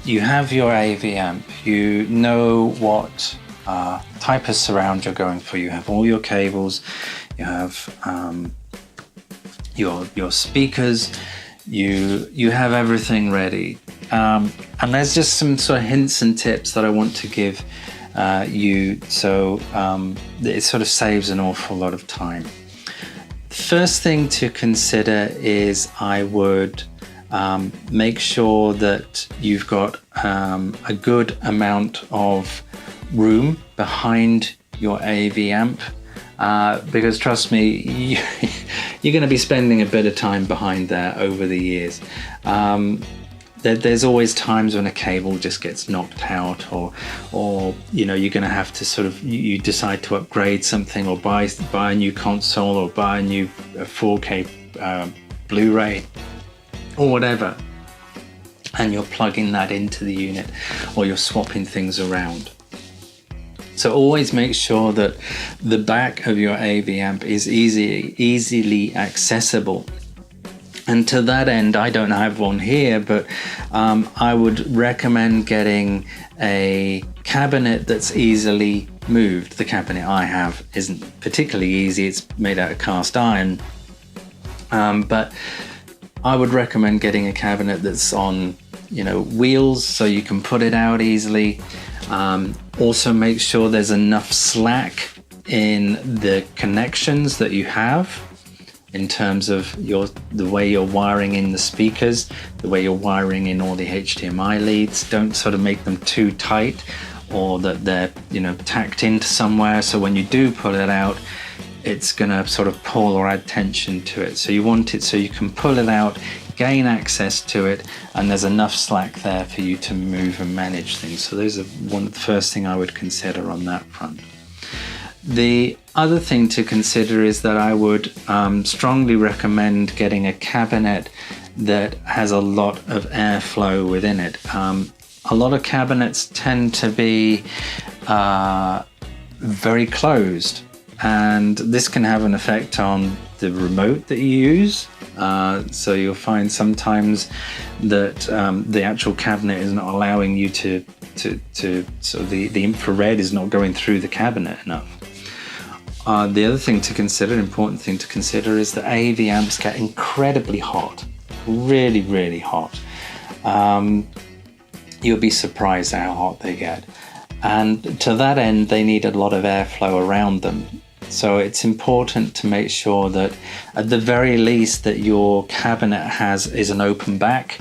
you have your AV amp, you know what type of surround you're going for. You have all your cables, you have your speakers, you have everything ready. And there's just some sort of hints and tips that I want to give you, so it sort of saves an awful lot of time. First thing to consider is I would make sure that you've got a good amount of room behind your AV amp, because trust me, you're going to be spending a bit of time behind there over the years. There's always times when a cable just gets knocked out, or you know, you're going to have to sort of, you decide to upgrade something, or buy a new console, or buy a new 4K Blu-ray or whatever, and you're plugging that into the unit, or you're swapping things around. So always make sure that the back of your AV amp is easily accessible. And to that end, I don't have one here, but I would recommend getting a cabinet that's easily moved. The cabinet I have isn't particularly easy, it's made out of cast iron, but I would recommend getting a cabinet that's on, you know, wheels, so you can put it out easily. Also make sure there's enough slack in the connections that you have, in terms of the way you're wiring in the speakers, the way you're wiring in all the Hdmi leads. Don't sort of make them too tight, or that they're, you know, tacked into somewhere, so when you do pull it out, it's gonna sort of pull or add tension to it. So you want it so you can pull it out, gain access to it, and there's enough slack there for you to move and manage things. So those are one of the first thing I would consider on that front. The other thing to consider is that I would strongly recommend getting a cabinet that has a lot of airflow within it. A lot of cabinets tend to be very closed, and this can have an effect on the remote that you use. So you'll find sometimes that the actual cabinet is not allowing you to so the infrared is not going through the cabinet enough. The other thing to consider, important thing to consider, is that AV amps get incredibly hot, really, really hot. You'll be surprised how hot they get. And to that end, they need a lot of airflow around them. So it's important to make sure that at the very least that your cabinet is an open back,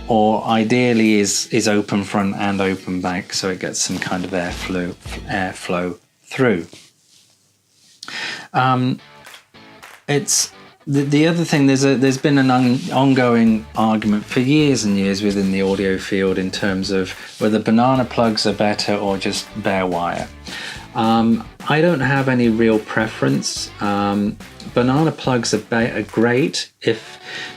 or ideally is open front and open back, so it gets some kind of airflow through. It's the other thing. There's been an ongoing argument for years and years within the audio field in terms of whether banana plugs are better or just bare wire. I don't have any real preference. Banana plugs are great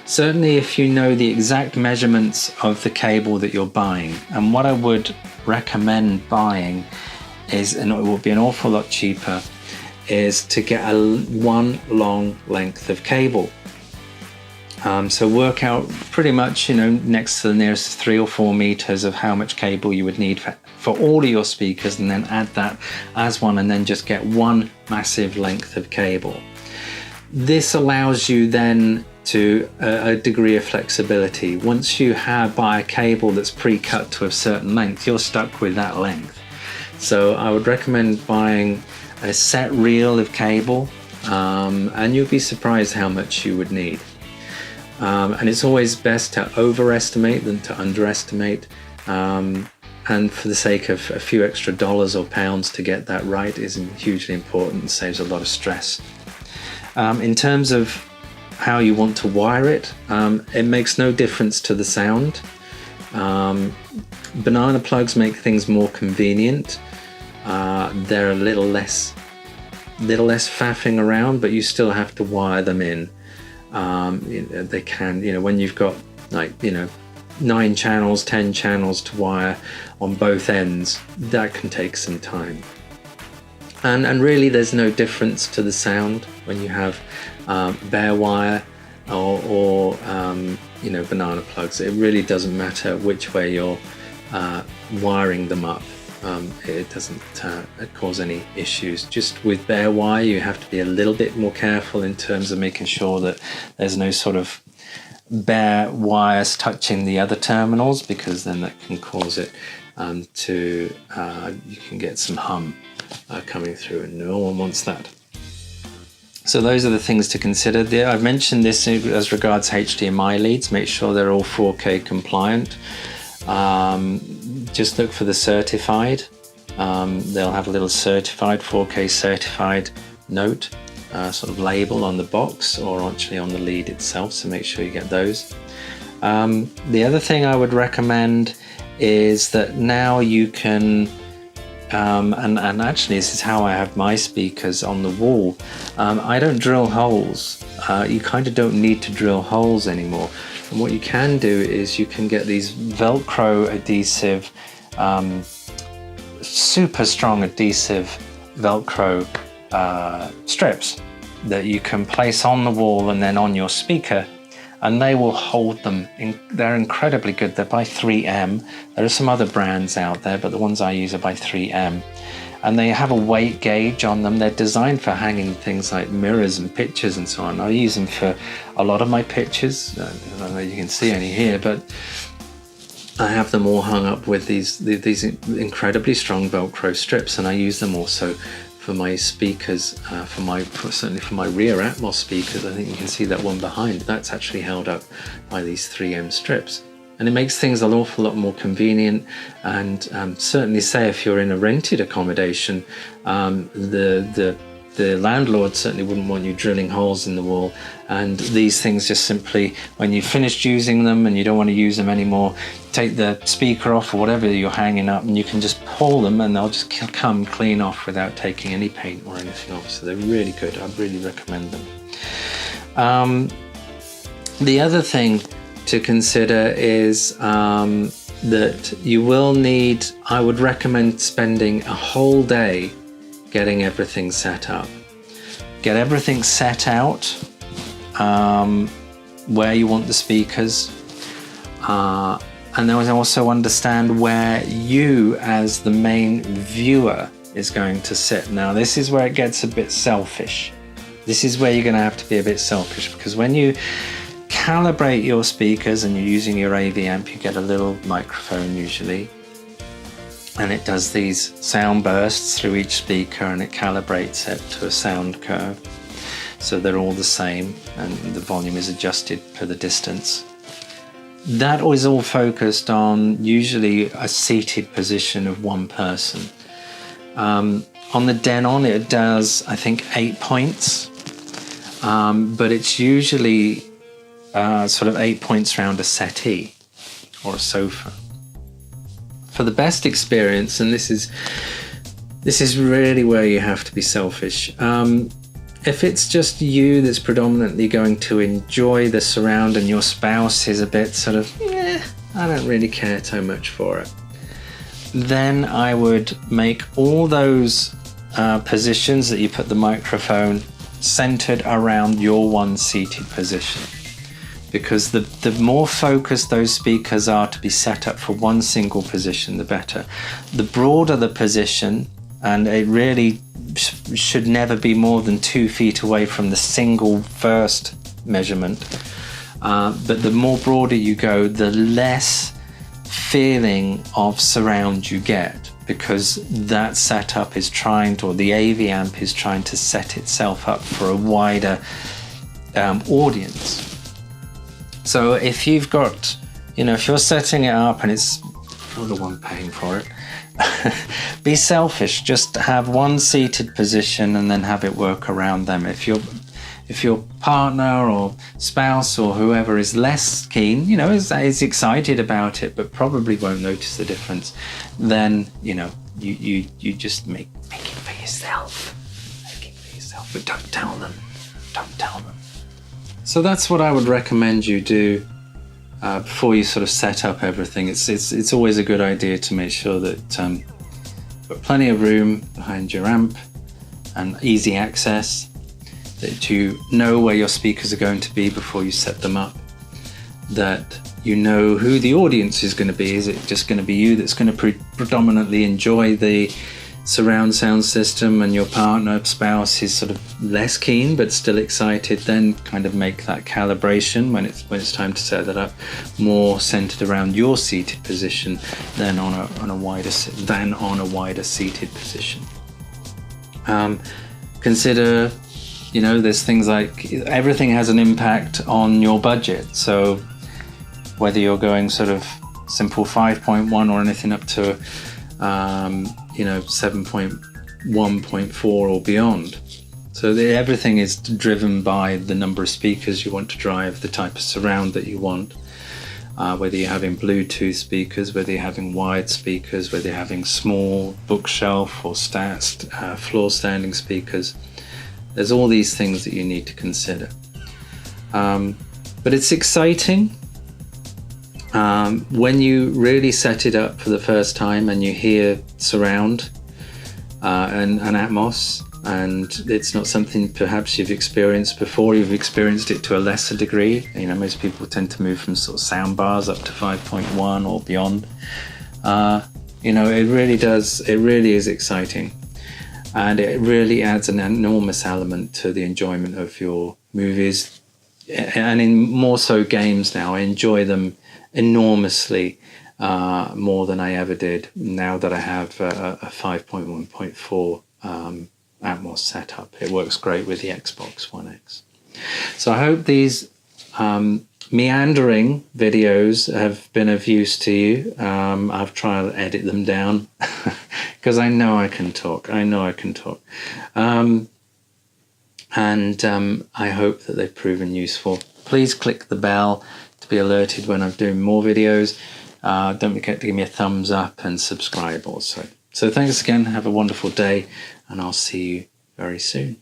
certainly if you know the exact measurements of the cable that you're buying. And what I would recommend buying is, and it will be an awful lot cheaper, is to get one long length of cable. So work out pretty much, you know, next to the nearest 3 or 4 meters of how much cable you would need for all of your speakers, and then add that as one, and then just get one massive length of cable. This allows you then to a degree of flexibility. Once you buy a cable that's pre-cut to a certain length, you're stuck with that length. So I would recommend buying a set reel of cable, and you'll be surprised how much you would need. And it's always best to overestimate than to underestimate. And for the sake of a few extra dollars or pounds to get that right is hugely important and saves a lot of stress. In terms of how you want to wire it, it makes no difference to the sound. Banana plugs make things more convenient. They're a little less faffing around, but you still have to wire them in. They can, when you've got 9 channels, 10 channels to wire on both ends, that can take some time. And really there's no difference to the sound when you have bare wire or you know, banana plugs. It really doesn't matter which way you're wiring them up. It doesn't cause any issues. Just with bare wire, you have to be a little bit more careful in terms of making sure that there's no sort of bare wires touching the other terminals, because then that can cause it you can get some hum coming through, and no one wants that. So those are the things to consider. I've mentioned this as regards HDMI leads. Make sure they're all 4K compliant. Just look for the certified. They'll have a little certified, 4K certified note, sort of label on the box or actually on the lead itself, so make sure you get those. The other thing I would recommend is that now you can, and actually this is how I have my speakers on the wall. I don't drill holes. You kind of don't need to drill holes anymore. And what you can do is you can get these Velcro adhesive, super strong adhesive Velcro strips that you can place on the wall and then on your speaker, and they will hold them. They're incredibly good. They're by 3M. There are some other brands out there, but the ones I use are by 3M. And they have a weight gauge on them. They're designed for hanging things like mirrors and pictures and so on. I use them for a lot of my pictures. I don't know if you can see any here, but I have them all hung up with these incredibly strong Velcro strips, and I use them also for my speakers, certainly for my rear Atmos speakers. I think you can see that one behind. That's actually held up by these 3M strips. And it makes things an awful lot more convenient, and certainly say if you're in a rented accommodation, the landlord certainly wouldn't want you drilling holes in the wall, and these things just simply, when you've finished using them and you don't want to use them anymore, take the speaker off or whatever you're hanging up, and you can just pull them and they'll just come clean off without taking any paint or anything off. So they're really good. I really recommend them. The other thing to consider is that you will need, I would recommend spending a whole day getting everything set up. Get everything set out, where you want the speakers, and then also understand where you as the main viewer is going to sit. Now this is where it gets a bit selfish. This is where you're going to have to be a bit selfish, because when you calibrate your speakers and you're using your AV amp, you get a little microphone usually, and it does these sound bursts through each speaker and it calibrates it to a sound curve, so they're all the same and the volume is adjusted per the distance. That is all focused on usually a seated position of one person. On the Denon it does, I think, 8 points, but it's usually sort of 8 points around a settee or a sofa. For the best experience, and this is really where you have to be selfish, if it's just you that's predominantly going to enjoy the surround and your spouse is a bit sort of, I don't really care too much for it, then I would make all those positions that you put the microphone centered around your one seated position. Because the more focused those speakers are to be set up for one single position, the better. The broader the position, and it really should never be more than 2 feet away from the single first measurement, but the more broader you go, the less feeling of surround you get, because that setup is trying to, or the AV amp is trying to set itself up for a wider audience. So if you've got, if you're setting it up and you're the one paying for it, be selfish. Just have one seated position and then have it work around them. If your partner or spouse or whoever is less keen, is excited about it but probably won't notice the difference, then you just make it for yourself. Make it for yourself, but don't tell them. Don't tell them. So that's what I would recommend you do before you sort of set up everything. It's always a good idea to make sure that you've got plenty of room behind your amp and easy access. that you know where your speakers are going to be before you set them up, that you know who the audience is going to be. Is it just going to be you that's going to predominantly enjoy the surround sound system, and your partner, spouse is sort of less keen but still excited? Then kind of make that calibration when it's time to set that up more centered around your seated position than on a wider seated position. Consider, there's things like everything has an impact on your budget. So whether you're going sort of simple 5.1 or anything up to 7.1.4 or beyond. So everything is driven by the number of speakers you want to drive, the type of surround that you want, whether you're having Bluetooth speakers, whether you're having wired speakers, whether you're having small bookshelf or floor standing speakers. There's all these things that you need to consider. But it's exciting when you really set it up for the first time and you hear surround and Atmos, and it's not something perhaps you've experienced before. You've experienced it to a lesser degree. Most people tend to move from sort of soundbars up to 5.1 or beyond. It really is exciting, and it really adds an enormous element to the enjoyment of your movies, and in more so games now. I enjoy them enormously more than I ever did now that I have a 5.1.4 Atmos setup. It works great with the Xbox One X. So I hope these meandering videos have been of use to you. I've tried to edit them down because I know I can talk. And I hope that they've proven useful. Please click the bell to be alerted when I'm doing more videos. Don't forget to give me a thumbs up and subscribe also. So thanks again. Have a wonderful day, and I'll see you very soon.